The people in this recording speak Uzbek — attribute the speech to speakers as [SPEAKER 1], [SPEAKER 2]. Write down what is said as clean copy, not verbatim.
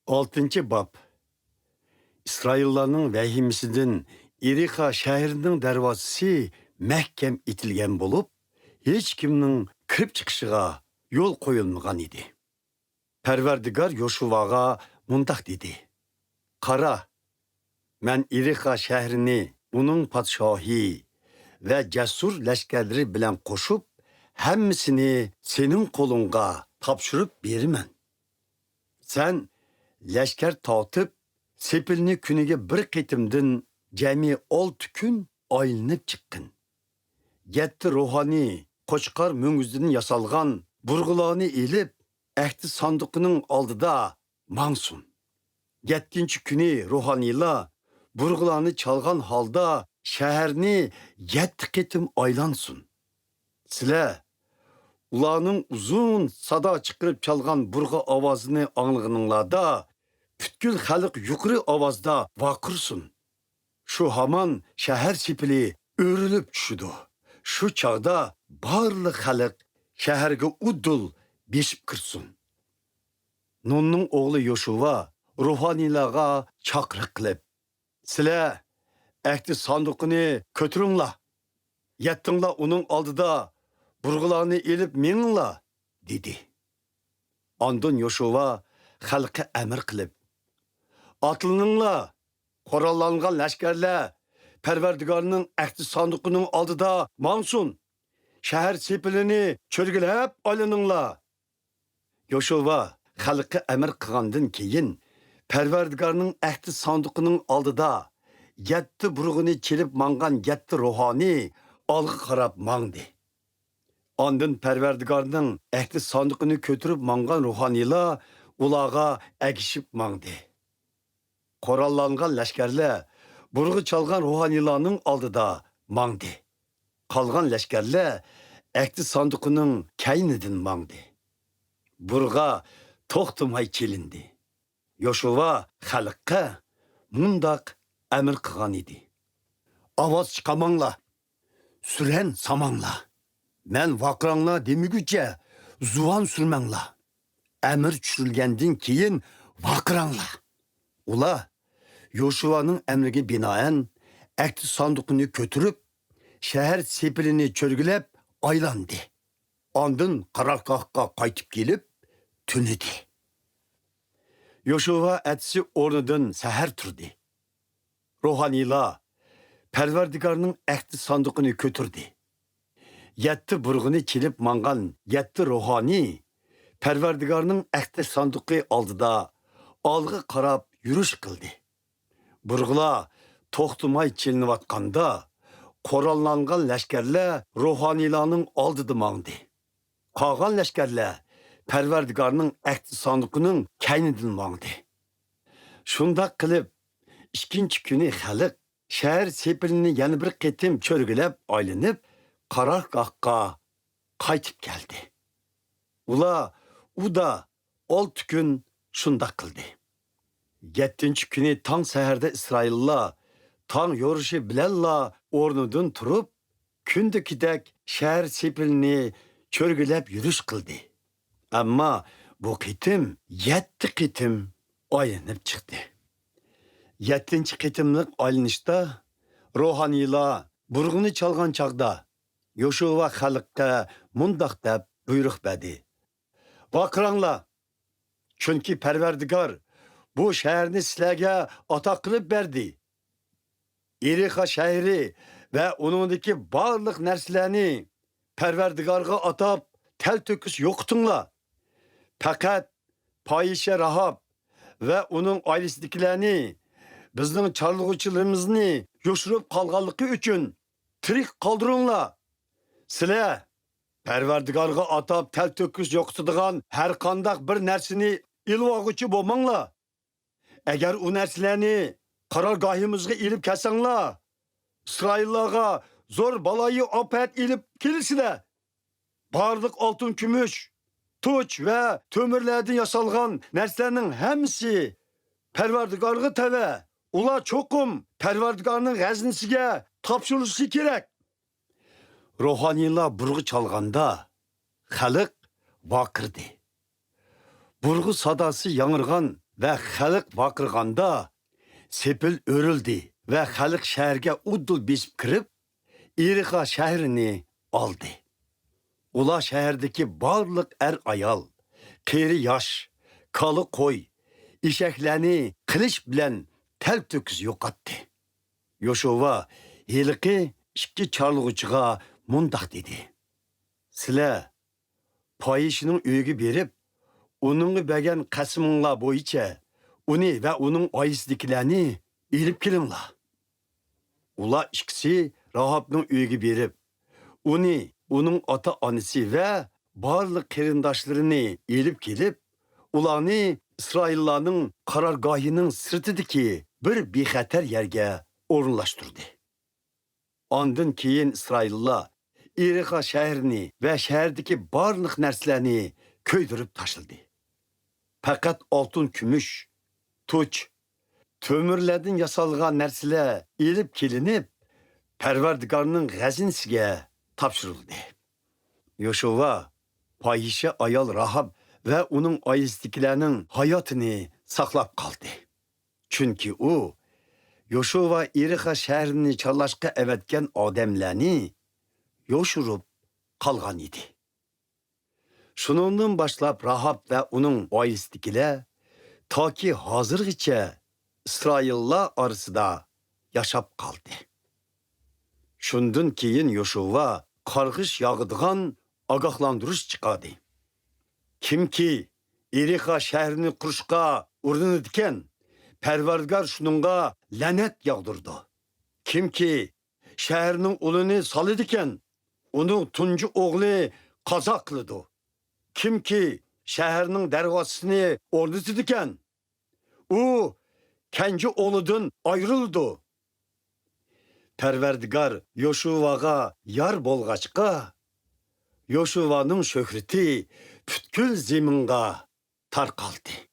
[SPEAKER 1] 6 bab. İsraillarning vahimasidan Irixa shahrining darvozasi mahkam etilgan bo'lib, hech kimning kirib chiqishiga yo'l qo'yilmagan edi. Parvardigor Yoshuvaga mundaq dedi: "Qara, men Irixa shahrini uning podshohi va jasur lashkarlari bilan qo'shib, hammasini sening qo'lingga topshirib beraman. Sen lashkar tortib, sepilni kuniga bir qitimdan jami 6 kun aylanib chiqqin. 7 ruhoniy qo'chqor mo'ngizdan yasalgan burg'ularni elib, ahdi sanduqining oldida mangsun. 7-kuni ruhoniylar burg'ularni chalgan holda shaharni 7 qitim aylansin. Sizlar ularning uzun sado chiqarib chalgan burg'a ovozini anglag'ininglarda butkul xalq yuqori ovozda vaqirsin. Shu hamon shahar sepili o'rilib tushidi. Shu chog'da barliq xalq shaharga udul beshib kirsin." Nunning o'g'li Yoshuva ruhoniylarga chaqiriq qilib: "Sizlar ahdi sanduqini ko'taringlar. Yettinglar uning oldida burg'ularni elib meninglar" dedi. Ondan Yoshuva xalqqa amr qilib: "Atlaninglar, qurollangan lashkarlar Parvardigorning ahdi sanduqining oldida mangsun. Shahar sepilini cho'rgilab olininglar." Yoshuva xalqqa amr qilgandan keyin Parvardigorning ahdi sanduqining oldida 7 burg'uni kelib mangan 7 ruhoniy olg'a qarab mangdi. Ondan Parvardigorning ahdi sanduqini ko'tarib mangan ruhoniylar ularga agishib mangdi. Qurollangan lashkarlar burg'i chalgan ruhoniylarning oldida mangdi. Qolgan lashkarlar ahdi sanduqining kaynidan mangdi. Burg'a to'xtamay kelindi. Yoshuva xalqqa mundaq amr qilgan edi: "Ovoz chiqamanglar, suran samanglar. Men vaqranglar demiguncha zuvan surmanglar. Amr tushirilgandan keyin vaqranglar." Ular Yoshuvaning amriga binoan ahdi sanduqini ko'tarib, shahar sepilini cho'rgilab aylandi. Ondan qarorgohga qaytib kelib, tunidi. Yoshuva atsi o'rnidan sahar turdi. Ruhoniylar Parvardigorning ahdi sanduqini ko'tardi. 7 burg'uni kelib mangan 7 ruhoniy Parvardigorning ahdi sanduqi oldida olg'a qarab yurish qildi. Burg'ular to'xtamay kelinayotganda qurollangan lashkarlar ruhoniylarning oldida mangdi. Qolgan lashkarlar Parvardigorning ahdi sanduqining kaynidan mangdi. Shundoq qilib, 2-kuni xalq shahar sepilini yana bir qitim cho'rgilab aylanib, qarorgohga qaytib keldi. Ular uda 6 kun shundoq qildi. 7-kuni tong saharda Isroillar tong yo'rishi bilanla o'rnidan turib, kundakidek shahar sepilini cho'rgilab yurish qildi. Ammo bu qitim 7 qitim aylanib chiqdi. 7-qitimlik aylanishda ruhoniylar burg'uni chalgan chog'da Yoshuva xalqqa mundaq deb buyruq berdi: "Vaqranglar, chunki Parvardigor bu shaharni sizlarga ato qilib berdi. Irixa shahri va uningdagi barliq narsalarni Parvardigorga atab tal-to'kis yo'qitinglar. Faqat Poyisha Rahob va uning oilasidagilarni bizning chorlug'uchilarimizni yo'shirib qolganligi uchun tirik qoldiringlar. Sizlar Parvardigorga atab tal-to'kis yo'qitadigan har qanday bir narsani ilvoguchi bo'lmanglar. Agar u narsalarni qarorgohimizga ilib kelsanglar, Isroillarga zo'r baloyi ofat ilib kelisizlar. Barliq oltin, kumush, tuch va to'mirlardan yasalgan narsalarning hammasi Parvardigorga tava. Ular cho'qim Parvardigorning g'aznisiga topshirilishi kerak." Ruhoniylar burg'i chalganda xalq vaqirdi. Burg'u sadosi yangirgan ve xalq vaqırğanda sepil örüldü ve xalq şəhərə uddul besib kirib, İrixa şəhərini aldı. Ular şəhərdəki barlıq ayal, qeyri yaş, kalı qoy, işəklərini qilish bilan tel-töküz yo'qotdi. Yoshua heliqi ikki charlg'uchiga mundaq dedi. Sizlar Payişinin uyiga berib, uningga bergan qasminglar bo'yicha uni va uning oilasidagilarni elib kelinglar. Ular ikkisi Rahobning uyiga berib, uni, uning ota-onasi va barliq qarindoshlarini elib kelib, ularni İsraillarning qarorgohining sirtidagi bir bexatar yerga o'rinlashtirdi. Ondan keyin İsraillar İrixa şəhərini və şəhərdəki barlıq nərslərini köydürüb taşıldı. Faqat altın, kümüş, tuç, tömürlərdən yasalğan nərsələr elib kelinib, Pərverdigarının xəzinəsiga tapşırıldı. Yoshua, Payişə ayal Rahab və onun ailəsidakilərinin hayatını saqlab qaldı. Çünki o, Yoshua İrixa şəhərini çallaşqa əvətkən adamlarni yoşurup qalğan idi. Şunundan başlap Rahab və onun ailəsidakilər ta ki hazırgıça İsraillar arasında yaşap qaldı. Şundan keyin Yoshua qarğış yağıdığan agahlandırış çıqadı. Kimki İrixa şəhərini quruşqa urinadigan, Pərverdigar şununğa lənət yağdırdı. Kimki şəhərinin ulunu salıdikan, onun tuncu oğlu qaza qılıdı. Kimki şəhərinin dərvasını ordutudikan, o kenci oğludan ayrıldı. Pərverdigar Yoshuaga yar bolğaçqa, Yoshuaның şöhrəti bütkül zeminga tarqaldı.